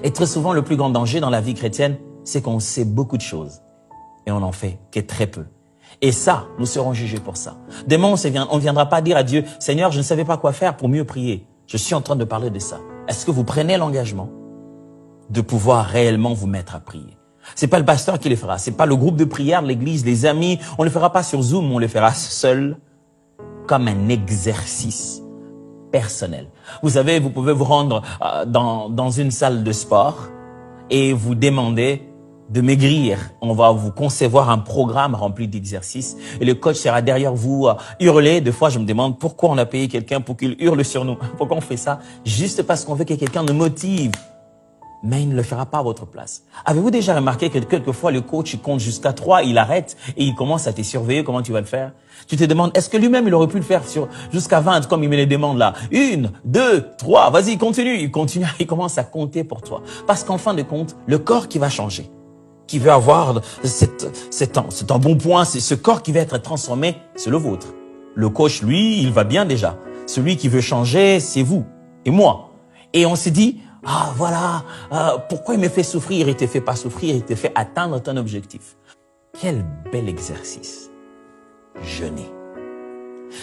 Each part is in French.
Et très souvent, le plus grand danger dans la vie chrétienne, c'est qu'on sait beaucoup de choses et on n'en fait que très peu. Et ça, nous serons jugés pour ça. Demain, on ne viendra pas dire à Dieu, « Seigneur, je ne savais pas quoi faire pour mieux prier. » Je suis en train de parler de ça. Est-ce que vous prenez l'engagement de pouvoir réellement vous mettre à prier? C'est pas le pasteur qui le fera. C'est pas le groupe de prière de l'église, les amis. On ne le fera pas sur Zoom, on le fera seul, comme un exercice personnel. Vous savez, vous pouvez vous rendre dans une salle de sport et vous demander de maigrir. On va vous concevoir un programme rempli d'exercices et le coach sera derrière vous hurler. Des fois, je me demande pourquoi on a payé quelqu'un pour qu'il hurle sur nous. Pourquoi on fait ça? Juste parce qu'on veut que quelqu'un nous motive. Mais il ne le fera pas à votre place. Avez-vous déjà remarqué que quelquefois le coach il compte jusqu'à 3, il arrête et il commence à te surveiller comment tu vas le faire? Tu te demandes, est-ce que lui-même il aurait pu le faire jusqu'à 20 comme il me les demande là? 1, 2, 3, vas-y, continue. Il continue, il commence à compter pour toi. Parce qu'en fin de compte, le corps qui va changer, qui veut avoir c'est un bon point, c'est ce corps qui va être transformé, c'est le vôtre. Le coach, lui, il va bien déjà. Celui qui veut changer, c'est vous et moi. Et on s'est dit, ah voilà, pourquoi il me fait souffrir? Il te fait pas souffrir, il te fait atteindre ton objectif. Quel bel exercice. Jeûner.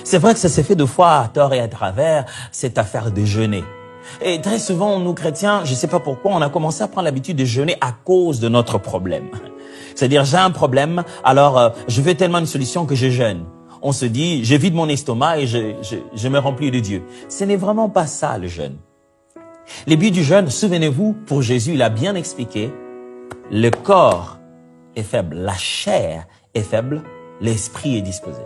C'est vrai que ça s'est fait deux fois à tort et à travers, cette affaire de jeûner. Et très souvent, nous chrétiens, je ne sais pas pourquoi, on a commencé à prendre l'habitude de jeûner à cause de notre problème. C'est-à-dire, j'ai un problème, alors je veux tellement une solution que je jeûne. On se dit, je vide mon estomac et je me remplis de Dieu. Ce n'est vraiment pas ça le jeûne. Le but du jeûne, souvenez-vous, pour Jésus, il a bien expliqué, le corps est faible, la chair est faible, l'esprit est disposé.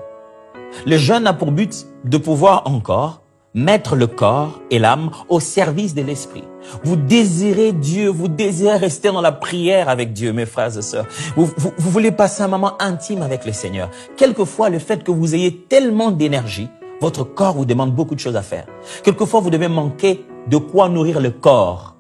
Le jeûne a pour but de pouvoir encore mettre le corps et l'âme au service de l'esprit. Vous désirez Dieu, vous désirez rester dans la prière avec Dieu, mes frères et sœurs. Vous voulez passer un moment intime avec le Seigneur. Quelquefois, le fait que vous ayez tellement d'énergie, votre corps vous demande beaucoup de choses à faire. Quelquefois, vous devez manquer de quoi nourrir le corps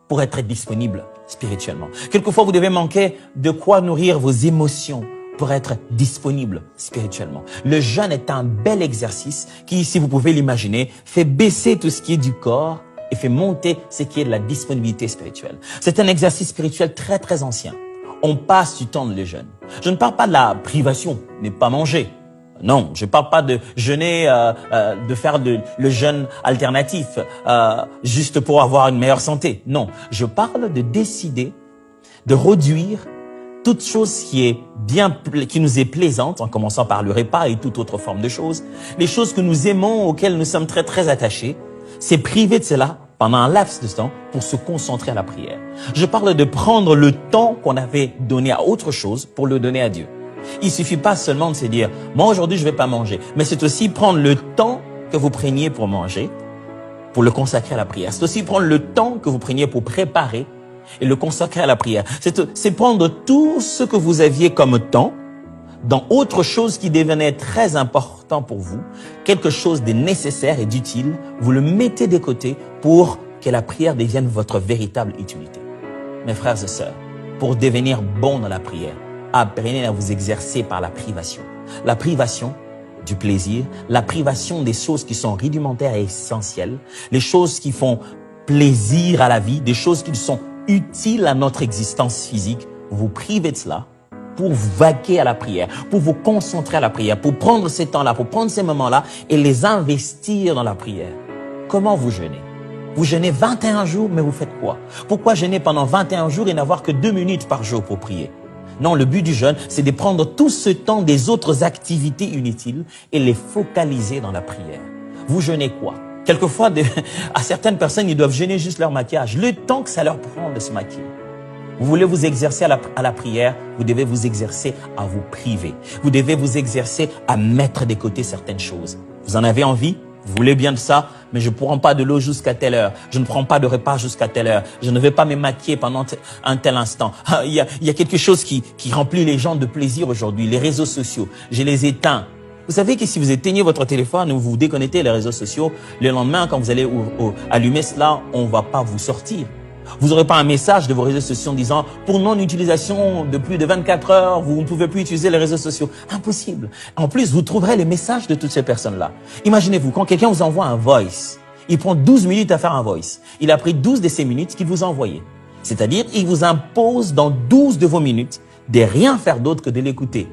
pour être disponible spirituellement. Quelquefois, vous devez manquer de quoi nourrir vos émotions pour être disponible spirituellement. Le jeûne est un bel exercice qui, si vous pouvez l'imaginer, fait baisser tout ce qui est du corps et fait monter ce qui est de la disponibilité spirituelle. C'est un exercice spirituel très, très ancien. On passe du temps dans le jeûne. Je ne parle pas de la privation, ne pas manger. Non, je ne parle pas de jeûner, de faire le jeûne alternatif juste pour avoir une meilleure santé. Non, je parle de décider de réduire toute chose qui nous est plaisante, en commençant par le repas et toute autre forme de choses, les choses que nous aimons, auxquelles nous sommes très, très attachés, c'est priver de cela pendant un laps de temps pour se concentrer à la prière. Je parle de prendre le temps qu'on avait donné à autre chose pour le donner à Dieu. Il suffit pas seulement de se dire, moi aujourd'hui je vais pas manger, mais c'est aussi prendre le temps que vous preniez pour manger, pour le consacrer à la prière. C'est aussi prendre le temps que vous preniez pour préparer et le consacrer à la prière. C'est prendre tout ce que vous aviez comme temps dans autre chose qui devenait très important pour vous, quelque chose de nécessaire et d'utile, vous le mettez de côté pour que la prière devienne votre véritable utilité. Mes frères et sœurs, pour devenir bon dans la prière, apprenez à vous exercer par la privation. La privation du plaisir, la privation des choses qui sont rudimentaires et essentielles, les choses qui font plaisir à la vie, des choses qui sont utiles à notre existence physique. Vous privez de cela pour vous vaquer à la prière, pour vous concentrer à la prière, pour prendre ces temps-là, pour prendre ces moments-là et les investir dans la prière. Comment vous jeûnez? Vous jeûnez 21 jours, mais vous faites quoi? Pourquoi jeûner pendant 21 jours et n'avoir que 2 minutes par jour pour prier? Non, le but du jeûne, c'est de prendre tout ce temps des autres activités inutiles et les focaliser dans la prière. Vous jeûnez quoi? Quelquefois, à certaines personnes, ils doivent jeûner juste leur maquillage, le temps que ça leur prend de se maquiller. Vous voulez vous exercer à la prière, vous devez vous exercer à vous priver. Vous devez vous exercer à mettre de côté certaines choses. Vous en avez envie? Vous voulez bien de ça, mais je ne prends pas de l'eau jusqu'à telle heure. Je ne prends pas de repas jusqu'à telle heure. Je ne vais pas me maquiller pendant un tel instant. Il y a quelque chose qui remplit les gens de plaisir aujourd'hui, les réseaux sociaux. Je les éteins. Vous savez que si vous éteignez votre téléphone ou vous déconnectez les réseaux sociaux, le lendemain, quand vous allez allumer cela, on ne va pas vous sortir. Vous n'aurez pas un message de vos réseaux sociaux disant « Pour non-utilisation de plus de 24 heures, vous ne pouvez plus utiliser les réseaux sociaux. » Impossible. En plus, vous trouverez les messages de toutes ces personnes-là. Imaginez-vous, quand quelqu'un vous envoie un voice Il prend 12 minutes à faire un voice. Il a pris 12 de ces minutes qu'il vous a envoyées. C'est-à-dire, il vous impose dans 12 de vos minutes de rien faire d'autre que de l'écouter.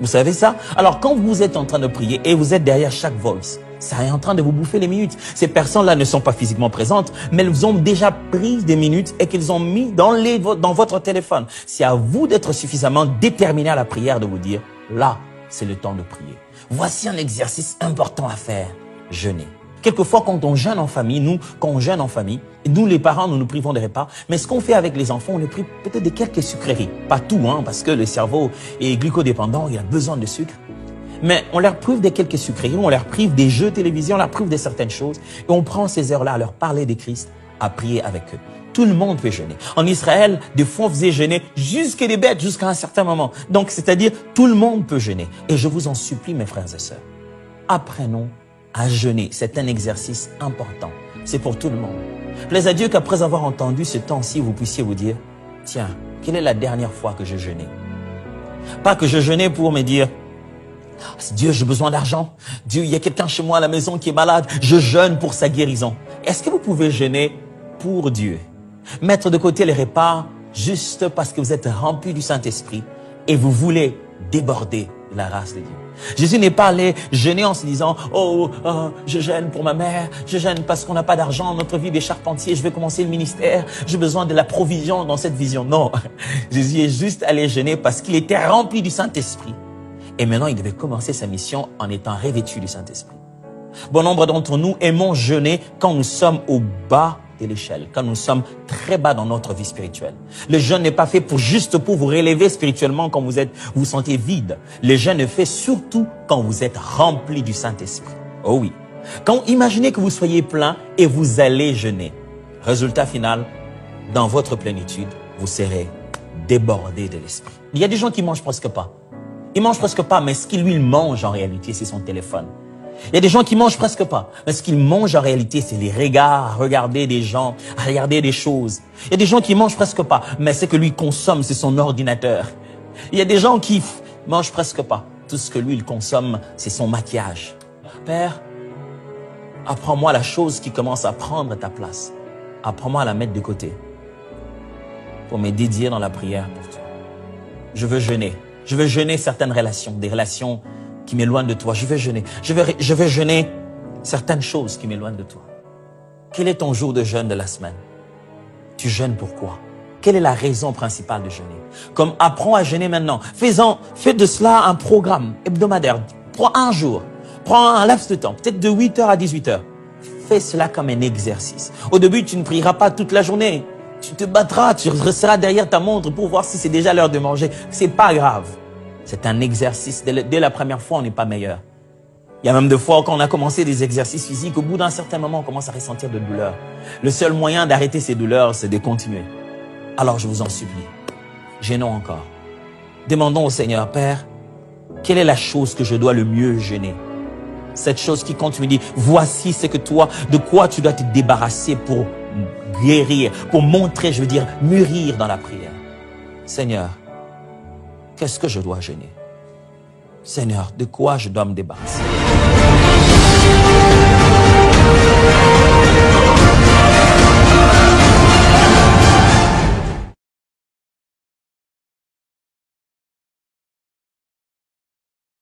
Vous savez ça? Alors, quand vous êtes en train de prier et vous êtes derrière chaque voice, ça est en train de vous bouffer les minutes. Ces personnes-là ne sont pas physiquement présentes, mais elles ont déjà pris des minutes et qu'elles ont mis dans votre téléphone. C'est à vous d'être suffisamment déterminé à la prière de vous dire, là, c'est le temps de prier. Voici un exercice important à faire, jeûner. Quelquefois, quand on jeûne en famille, nous les parents, nous privons des repas, mais ce qu'on fait avec les enfants, on les prive peut-être de quelques sucreries. Pas tout, parce que le cerveau est glucodépendant, il a besoin de sucre. Mais on leur prive de quelques sucreries, on leur prive des jeux télévisés, on leur prive de certaines choses. Et on prend ces heures-là à leur parler de Christ, à prier avec eux. Tout le monde peut jeûner. En Israël, des fois, on faisait jeûner jusque les bêtes, jusqu'à un certain moment. Donc, c'est-à-dire, tout le monde peut jeûner. Et je vous en supplie, mes frères et sœurs, apprenons à jeûner. C'est un exercice important. C'est pour tout le monde. Plaise à Dieu qu'après avoir entendu ce temps-ci, vous puissiez vous dire, tiens, quelle est la dernière fois que je jeûnais? Pas que je jeûnais pour me dire, Dieu, j'ai besoin d'argent. Dieu, il y a quelqu'un chez moi à la maison qui est malade. Je jeûne pour sa guérison. Est-ce que vous pouvez jeûner pour Dieu? Mettre de côté les repas juste parce que vous êtes rempli du Saint-Esprit et vous voulez déborder de la race de Dieu. Jésus n'est pas allé jeûner en se disant, je jeûne pour ma mère, je jeûne parce qu'on n'a pas d'argent, notre vie des charpentiers, je vais commencer le ministère, j'ai besoin de la provision dans cette vision. Non, Jésus est juste allé jeûner parce qu'il était rempli du Saint-Esprit. Et maintenant, il devait commencer sa mission en étant revêtu du Saint-Esprit. Bon nombre d'entre nous aimons jeûner quand nous sommes au bas de l'échelle, quand nous sommes très bas dans notre vie spirituelle. Le jeûne n'est pas fait juste pour vous relever spirituellement quand vous sentez vide. Le jeûne est fait surtout quand vous êtes rempli du Saint-Esprit. Oh oui. Imaginez que vous soyez plein et vous allez jeûner. Résultat final, dans votre plénitude, vous serez débordé de l'Esprit. Il y a des gens qui mangent presque pas. Ils mangent presque pas, mais ce qu'ils mangent en réalité, c'est son téléphone. Il y a des gens qui mangent presque pas, mais ce qu'ils mangent en réalité, c'est les regards, à regarder des gens, à regarder des choses. Il y a des gens qui mangent presque pas, mais ce que lui consomme, c'est son ordinateur. Il y a des gens qui mangent presque pas. Tout ce que lui, il consomme, c'est son maquillage. Père, apprends-moi la chose qui commence à prendre ta place. Apprends-moi à la mettre de côté pour me dédier dans la prière pour toi. Je veux jeûner. Je veux jeûner certaines relations, des relations qui m'éloignent de toi. Je veux jeûner. Je veux jeûner certaines choses qui m'éloignent de toi. Quel est ton jour de jeûne de la semaine? Tu jeûnes pourquoi? Quelle est la raison principale de jeûner? Comme apprends à jeûner maintenant. Fais de cela un programme hebdomadaire. Prends un jour. Prends un laps de temps, peut-être de 8h à 18h. Fais cela comme un exercice. Au début, tu ne prieras pas toute la journée. Tu te battras, tu resteras derrière ta montre pour voir si c'est déjà l'heure de manger. C'est pas grave. C'est un exercice. Dès la première fois, on n'est pas meilleur. Il y a même des fois, quand on a commencé des exercices physiques, au bout d'un certain moment, on commence à ressentir de douleurs. Le seul moyen d'arrêter ces douleurs, c'est de continuer. Alors, je vous en supplie, jeûnons encore. Demandons au Seigneur, Père, quelle est la chose que je dois le mieux jeûner? Cette chose qui, quand tu me dis, voici ce que de quoi tu dois te débarrasser pour guérir, pour montrer, je veux dire, mûrir dans la prière. Seigneur, qu'est-ce que je dois jeûner? Seigneur, de quoi je dois me débarrasser?